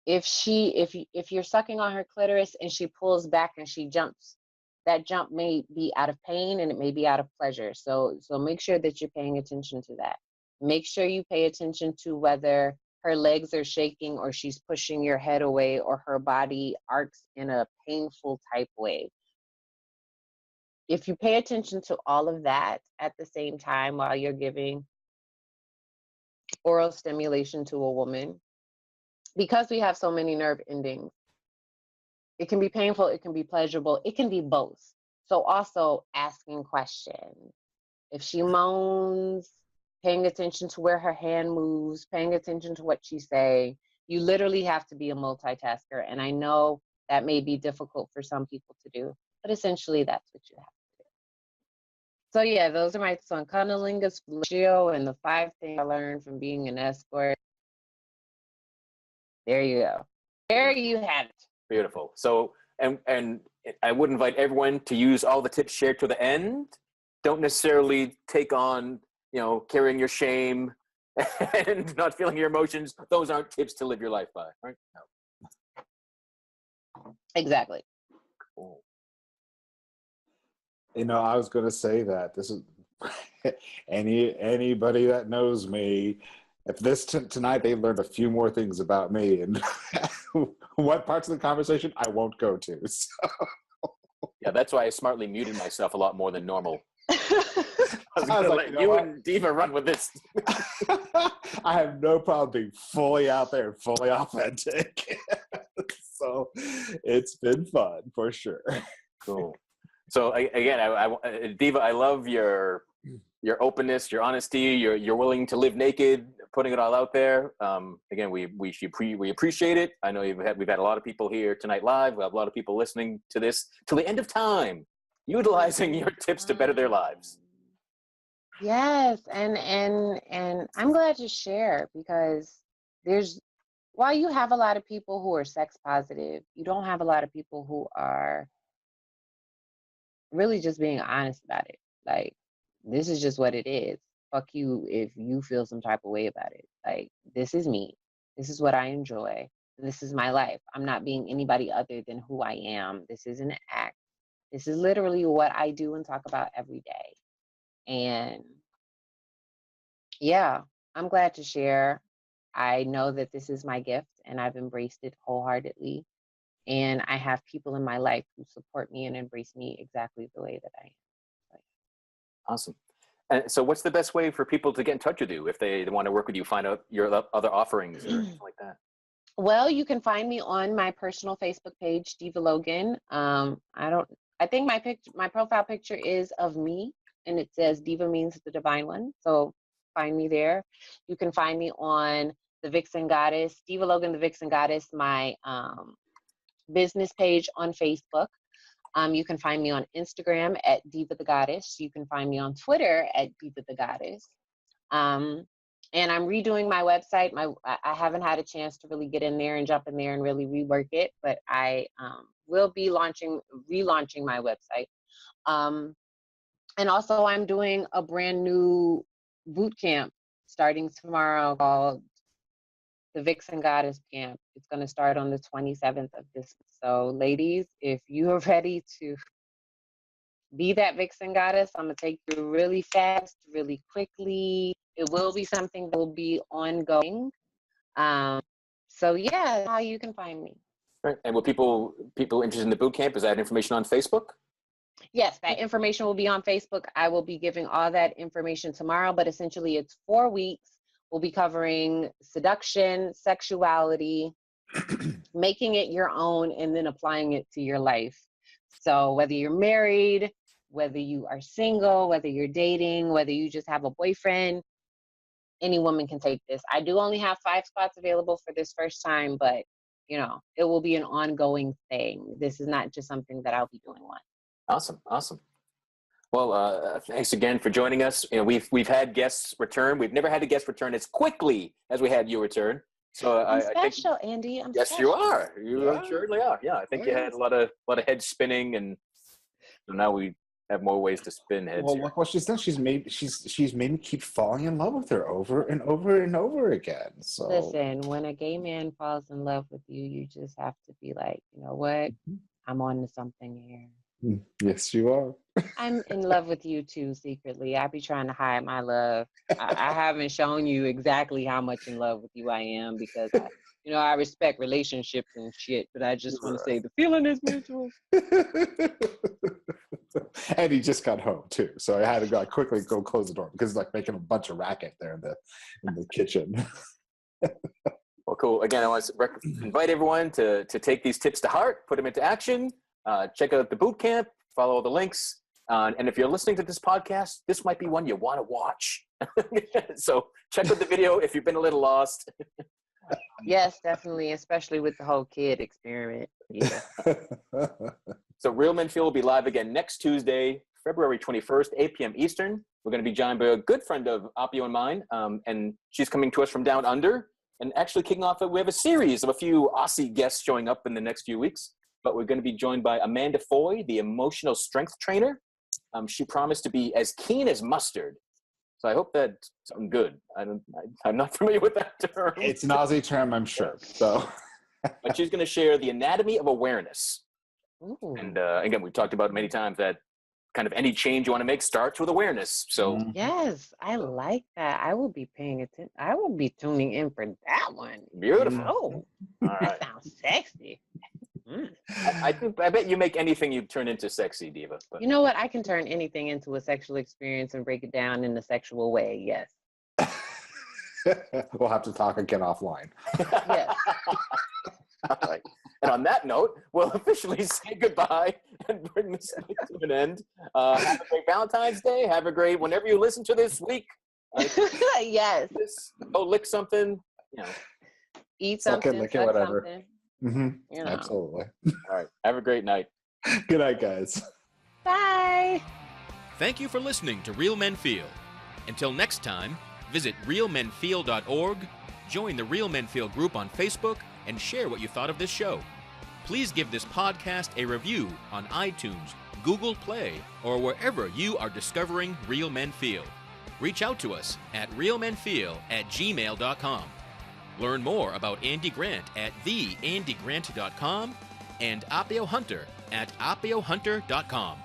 If you're sucking on her clitoris and she pulls back and she jumps, that jump may be out of pain and it may be out of pleasure. So make sure that you're paying attention to that. Make sure you pay attention to whether her legs are shaking or she's pushing your head away or her body arcs in a painful type way. If you pay attention to all of that at the same time while you're giving oral stimulation to a woman, because we have so many nerve endings, it can be painful, it can be pleasurable, it can be both. So also asking questions. If she moans, paying attention to where her hand moves, paying attention to what she's saying. You literally have to be a multitasker. And I know that may be difficult for some people to do, but essentially that's what you have to do. So yeah, those are my thoughts on cunnilingus, fellatio, and the 5 things I learned from being an escort. There you go. There you have it. Beautiful. So, and I would invite everyone to use all the tips shared to the end. Don't necessarily take on, carrying your shame and not feeling your emotions. Those aren't tips to live your life by, right? No. Exactly. Cool. I was going to say that this is anybody that knows me. If this tonight they learned a few more things about me and what parts of the conversation I won't go to. So. Yeah, that's why I smartly muted myself a lot more than normal. I was going to let you and Deva run with this. I have no problem being fully out there and fully authentic. So it's been fun for sure. Cool. So again, Deva, I love your openness, your honesty, you're willing to live naked, putting it all out there. Again, we appreciate it. I know we've had a lot of people here tonight live. We have a lot of people listening to this till the end of time, utilizing your tips to better their lives. Yes, and I'm glad to share, because while you have a lot of people who are sex positive, you don't have a lot of people who are really just being honest about it. Like, this is just what it is. Fuck you if you feel some type of way about it. Like, this is me. This is what I enjoy. This is my life. I'm not being anybody other than who I am. This is an act. This is literally what I do and talk about every day. And yeah, I'm glad to share. I know that this is my gift and I've embraced it wholeheartedly. And I have people in my life who support me and embrace me exactly the way that I am. Awesome. And so what's the best way for people to get in touch with you if they want to work with you, find out your other offerings or anything like that? Well, you can find me on my personal Facebook page, Deva Logan. I think my profile picture is of me, and it says Deva means the divine one. So find me there. You can find me on the Vixen Goddess, Deva Logan, the Vixen Goddess, my business page on Facebook. You can find me on Instagram at Deva the Goddess. You can find me on Twitter at Deva the Goddess. And I'm redoing my website. I haven't had a chance to really get in there and jump in there and really rework it, but I will be relaunching my website. And also, I'm doing a brand new boot camp starting tomorrow called the Vixen Goddess Camp. It's going to start on the 27th of this. So, ladies, if you are ready to be that Vixen Goddess, I'm going to take you really fast, really quickly. It will be something that will be ongoing. So, yeah, how you can find me. Right. And will people interested in the boot camp, is that information on Facebook? Yes, that information will be on Facebook. I will be giving all that information tomorrow, but essentially it's 4 weeks. We'll be covering seduction, sexuality, making it your own, and then applying it to your life. So whether you're married, whether you are single, whether you're dating, whether you just have a boyfriend, any woman can take this. I do only have 5 spots available for this first time, but you know, it will be an ongoing thing. This is not just something that I'll be doing once. Awesome. Well, thanks again for joining us. You know, we've had guests return. We've never had a guest return as quickly as we had you return. So I'm special, Andy. I'm yes, special. you are. You certainly are. Yeah, I think you had a lot of head spinning, and now we have more ways to spin heads. Well, look what she's done. She's made me keep falling in love with her over and over and over again. So listen, when a gay man falls in love with you, you just have to be like, you know what? I'm on to something here. Yes, you are. I'm in love with you too, secretly. I be trying to hide my love. I haven't shown you exactly how much in love with you I am because I respect relationships and shit, but I just want to say the feeling is mutual. And he just got home too, so I had to quickly go close the door because it's like making a bunch of racket there in the kitchen. Well, cool. Again, I want to invite everyone to take these tips to heart, put them into action. Check out the boot camp, follow the links. And if you're listening to this podcast, this might be one you want to watch. So check out the video if you've been a little lost. Yes, definitely, especially with the whole kid experiment. Yeah. So Real Men Feel will be live again next Tuesday, February 21st, 8 p.m. Eastern. We're going to be joined by a good friend of Appio and mine, and she's coming to us from down under. And actually kicking off, we have a series of a few Aussie guests showing up in the next few weeks. But we're going to be joined by Amanda Foy, the emotional strength trainer. She promised to be as keen as mustard. So I hope that's something good. I'm not familiar with that term. It's an Aussie term, I'm sure. So, but she's going to share the anatomy of awareness. Ooh. And again, we've talked about it many times that kind of any change you want to make starts with awareness. So yes, I like that. I will be paying attention. I will be tuning in for that one. Beautiful. Oh, All right. that sounds sexy. I bet you make anything you turn into sexy, Deva. But. You know what? I can turn anything into a sexual experience and break it down in a sexual way. Yes. We'll have to talk again offline. Yes. All right. And on that note, we'll officially say goodbye and bring this to an end. Have a great Valentine's Day. Have a great whenever you listen to this week. Yes. Go lick something. Eat something. Lick it, whatever. Something. Mm-hmm. Absolutely. All right. Have a great night. Good night, guys. Bye. Thank you for listening to Real Men Feel. Until next time, visit realmenfeel.org, join the Real Men Feel group on Facebook, and share what you thought of this show. Please give this podcast a review on iTunes, Google Play, or wherever you are discovering Real Men Feel. Reach out to us at realmenfeel@gmail.com. Learn more about Andy Grant at theandygrant.com and Appio Hunter at appiohunter.com.